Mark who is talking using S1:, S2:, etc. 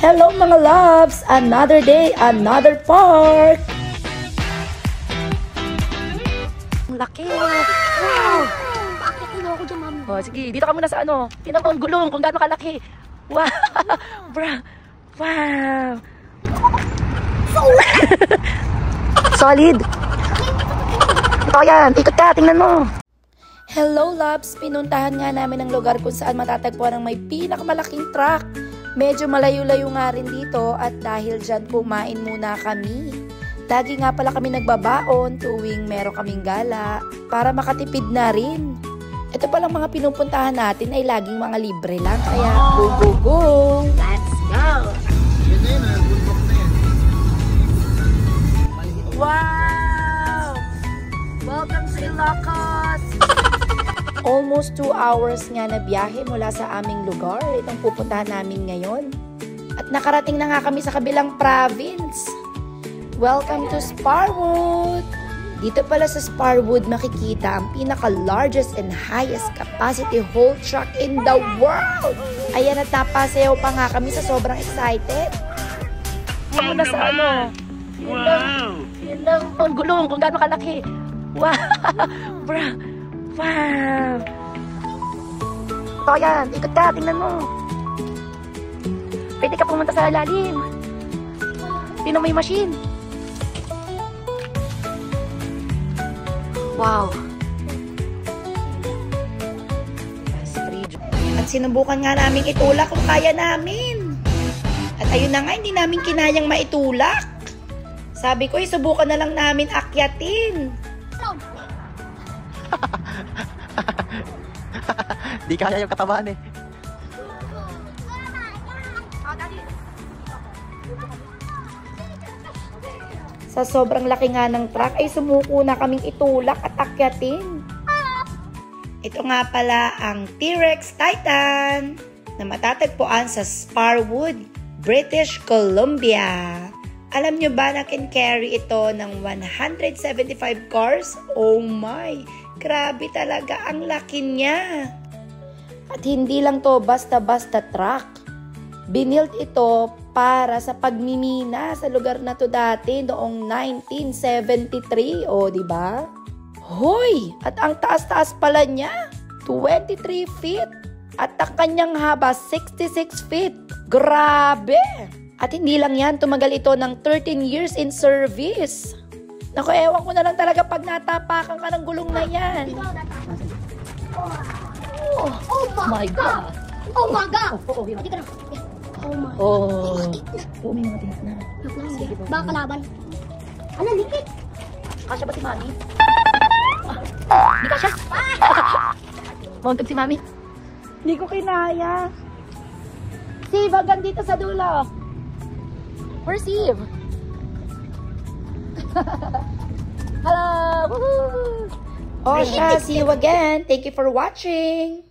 S1: Hello mga loves! Another day, another park! Ang laki! Wow!
S2: Bakit kilo ako dyan, mami?
S1: Oh, sige, dito ka muna sa ano. Tingnan mo ang gulong kung gaano kalaki. Wow! Bra! Wow! Solid! Ito yan, ikot ka, tingnan mo. Hello loves! Pinuntahan nga namin ang lugar kung saan matatagpuan ang may pinakamalaking truck. Medyo malayo-layo nga rin dito at dahil dyan kumain muna kami. Lagi nga pala kami nagbabaon tuwing meron kaming gala para makatipid na rin. Ito palang mga pinupuntahan natin ay laging mga libre lang kaya go go go!
S2: Let's go!
S3: Yun na yun, bundok na yan.
S1: Wow! Welcome to Ilocos! Almost 2 hours nga na biyahe mula sa aming lugar. Itong pupuntahan namin ngayon. At nakarating na nga kami sa kabilang province. Welcome to Sparwood! Dito pala sa Sparwood makikita ang pinaka-largest and highest capacity haul truck in the world! Ayan at napasayaw pa nga kami sa sobrang excited. Huwag mo na sa ano. Yun lang ang gulong kung gaano kalaki. Wow! Bra! Wow! Ito yan, ikot ka, tingnan mo. Pwede ka pumunta sa lalim. Tingnan mo yung machine. Wow! At sinubukan nga namin itulak kung kaya namin. At ayun na nga, hindi namin kinayang maitulak. Sabi ko, subukan na lang namin akyatin.
S3: Di kaya yung katawan eh.
S1: Sa sobrang laki nga ng truck ay sumuko na kaming itulak at akyatin. Ito nga pala ang T-Rex Titan na matatagpuan sa Sparwood, British Columbia. Alam nyo ba na can carry ito ng 175 cars? Oh my! Grabe talaga, ang laki niya. At hindi lang to basta-basta truck. Binilt ito para sa pagmimina sa lugar na to dati noong 1973. O, di ba? Hoy! At ang taas-taas pala niya, 23 feet. At ang kanyang haba, 66 feet. Grabe! At hindi lang yan, tumagal ito ng 13 years in service. Naku, ewan ko na lang talaga pag natapakan ka ng gulong na yan.
S2: Oh my God! Oh my God! Oh my God!
S1: Oh, may mga tinik na.
S2: Baka kalaban. Ano, likit?
S1: Kasya ba si Mami? Hindi kasya? Mauntog si Mami. Hindi ko kinaya. Steve, hanggang dito sa dulo. Where's Steve? Hello! Woohoo! Oh, siya, see you again. Thank you for watching.